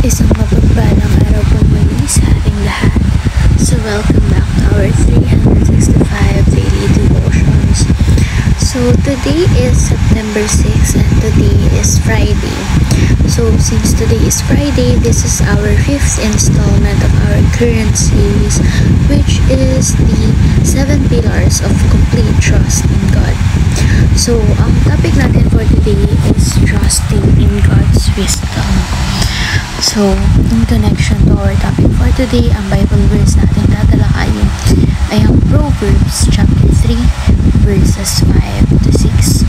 Isang mapagpalang araw po muli sa ating lahat. So welcome back to our 365 daily devotions. So today is September 6 and today is Friday. So since today is Friday, this is our 5th installment of our current series, which is the 7 pillars of complete trust in God. So ang topic natin for today is trusting in God's wisdom. So, in connection to our topic for today, ang Bible verse natin tatalakayin ay ang Proverbs chapter 3 verses 5 to 6.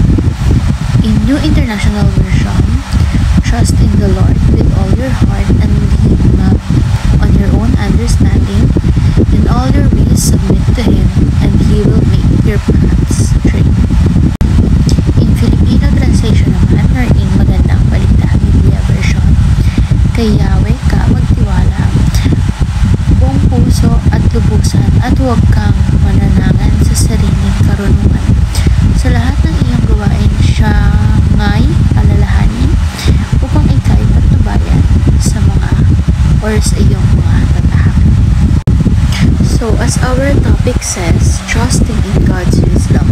In New International Version, trust in the Lord with all your heart and lean not on your own understanding. In all your ways submit to Him, and He will make your paths straight. In Filipino translation naman, or in Magandang Balita Media Version, kay Yahweh ka magtiwala, buong puso at lubusan, at huwag kang mananangan sa sariling karunungan. Sa lahat ng iyong gawain siya nga'y alalahanin upang ika'y patnubayan sa sa iyong mga tatahanan. So, as our topic says, trusting in God's wisdom.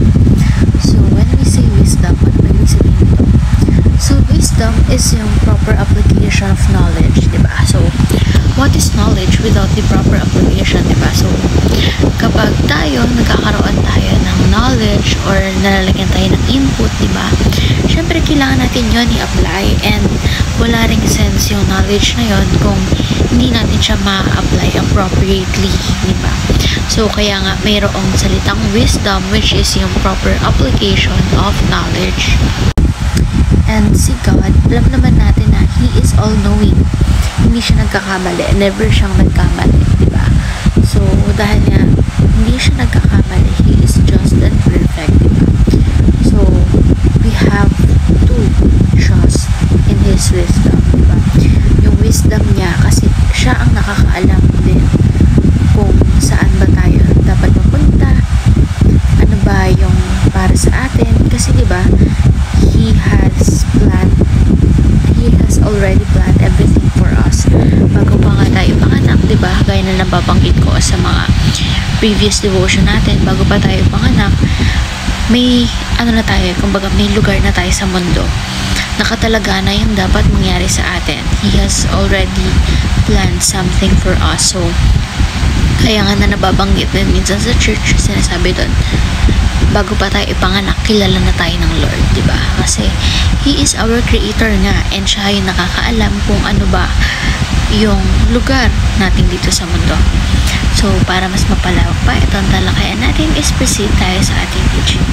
So, when we say wisdom, ano ba ibig sabihin ito? So, wisdom is yung proper application of knowledge, diba? So, what is knowledge without the proper application, diba? So, kapag nagkakaroon tayo ng knowledge or nalalagyan tayo ng input, diba? Syempre, kailangan natin yun i-apply, and wala ring sense yung knowledge na yun kung hindi natin siya ma-apply appropriately, diba? So, kaya nga mayroong salitang wisdom, which is yung proper application of knowledge. And si God, alam naman natin na He is all-knowing. Hindi siya nagkakamali. Never siyang nagkamali, diba? So, dahil nga, hindi siya nagkakamali, He is just and perfect, diba? So, we have to trust in His wisdom, diba? Yung wisdom niya, kasi siya ang nakakaalam din kung saan ba tayo dapat mapunta, ano ba yung para sa atin, kasi diba, He has already planned everything for us bago pa nga tayo panganak, diba? Gaya na nababanggit ko sa mga previous devotion natin, bago pa tayo panganak, may kumbaga may lugar na tayo sa mundo, nakatalaga na yung dapat mangyari sa atin. He has already planned something for us. So, kaya nga na nababanggit din minsan sa church, sinasabi doon, bago pa tayo ipanganak, kilala na tayo ng Lord, diba? Kasi He is our creator nga, and siya yung nakakaalam kung ano ba yung lugar natin dito sa mundo. So, para mas mapalawak pa itong talakayan natin, is proceed tayo sa ating teaching.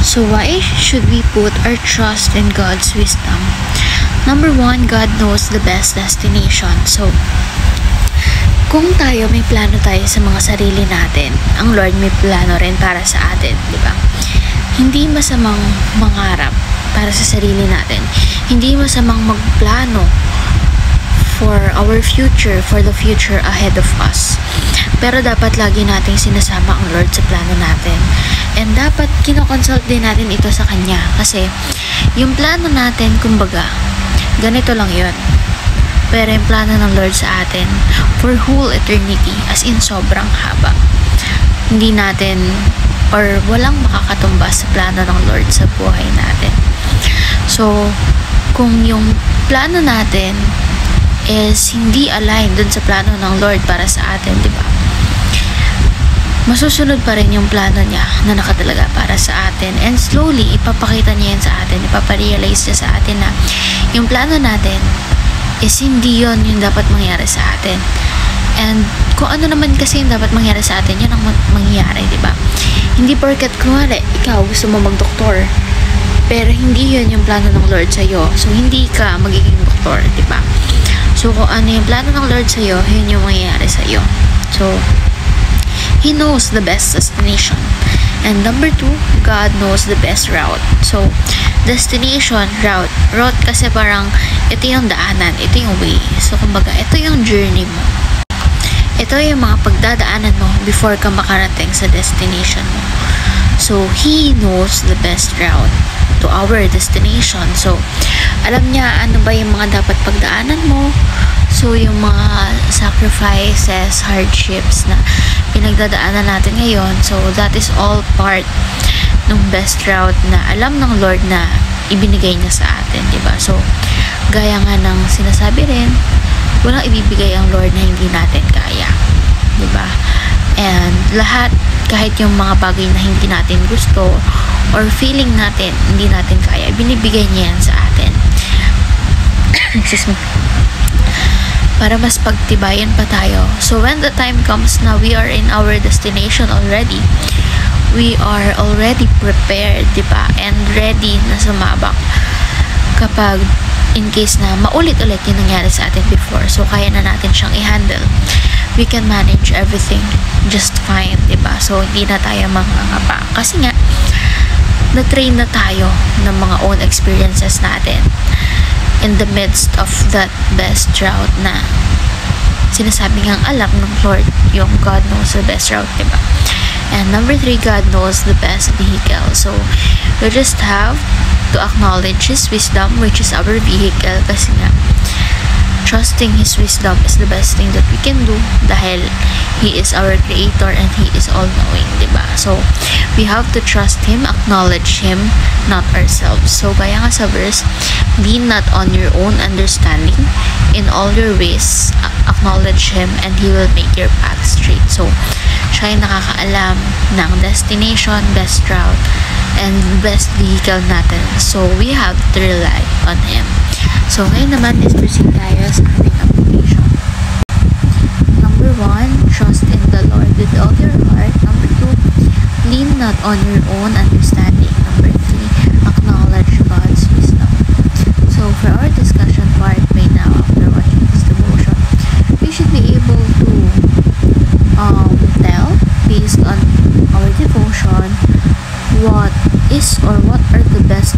So, why should we put our trust in God's wisdom? Number 1, God knows the best destination. So, kung may plano tayo sa mga sarili natin, ang Lord may plano rin para sa atin, di ba? Hindi masamang mangarap para sa sarili natin. Hindi masamang magplano for our future, for the future ahead of us. Pero dapat lagi nating sinasama ang Lord sa plano natin. And dapat kinoconsult din natin ito sa Kanya. Kasi yung plano natin, kumbaga, ganito lang yun. Pero yung plano ng Lord sa atin for whole eternity, as in sobrang haba. Hindi natin, or walang makakatumbas sa plano ng Lord sa buhay natin. So, kung yung plano natin is hindi aligned dun sa plano ng Lord para sa atin, di ba? Masusunod pa rin yung plano niya na nakatalaga para sa atin, and slowly ipapakita niya yan sa atin, ipaparealize niya sa atin na yung plano natin is hindi yon yung dapat mangyari sa atin. And kung ano naman kasi yung dapat mangyari sa atin, yun ang mangyayari, di ba? Hindi porket kunwari, ikaw gusto mo mag-doktor, pero hindi yun yung plano ng Lord sa'yo, so hindi ka magiging doktor, di ba? So kung ano yung plano ng Lord sa'yo, yun yung mangyayari sa'yo. So, He knows the best destination. And number 2, God knows the best route. So, destination, route. Route kasi parang, ito yung daanan, ito yung way. So, kumbaga, ito yung journey mo. Ito yung mga pagdadaanan mo before ka makarating sa destination mo. So, He knows the best route. to our destination. So, alam niya ano ba yung mga dapat pagdaanan mo. So, yung mga sacrifices, hardships na pinagdadaanan natin ngayon. So, that is all part ng best route na alam ng Lord na ibinigay niya sa atin, diba? So, gaya nga ng sinasabi rin, walang ibibigay ang Lord na hindi natin kaya, diba? And lahat, kahit yung mga bagay na hindi natin gusto or feeling natin hindi natin kaya, binibigay niya yan sa atin. Excuse me. Para mas pagtibayan pa tayo. So when the time comes na we are in our destination already, we are already prepared, diba? And ready na sumabak kapag in case na maulit-ulit yung nangyari sa atin before. So kaya na natin siyang i-handle. We can manage everything just fine, diba? So hindi na tayo mangangapa. Kasi nga, na-train na tayo ng mga own experiences natin in the midst of that best route na sinasabi ngang alam ng Lord, yung God knows the best route, diba? And number 3, God knows the best vehicle. So, we just have to acknowledge His wisdom, which is our vehicle, kasi nga, trusting His wisdom is the best thing that we can do dahil He is our creator and He is all-knowing, diba? So, we have to trust Him, acknowledge Him, not ourselves. So, gaya nga sa verse, lean not on your own understanding, in all your ways, acknowledge Him and He will make your path straight. So, siya yung nakakaalam ng destination, best route, and best vehicle natin. So, we have to rely on Him. So, ngayon naman is proceed tayo sa ating application. Number 1, trust in the Lord with all your heart. Number 2, lean not on your own understanding. Number 3, acknowledge God's wisdom. So, for our discussion part right now, after watching this devotion, we should be able to tell, based on our devotion, what is or what are the best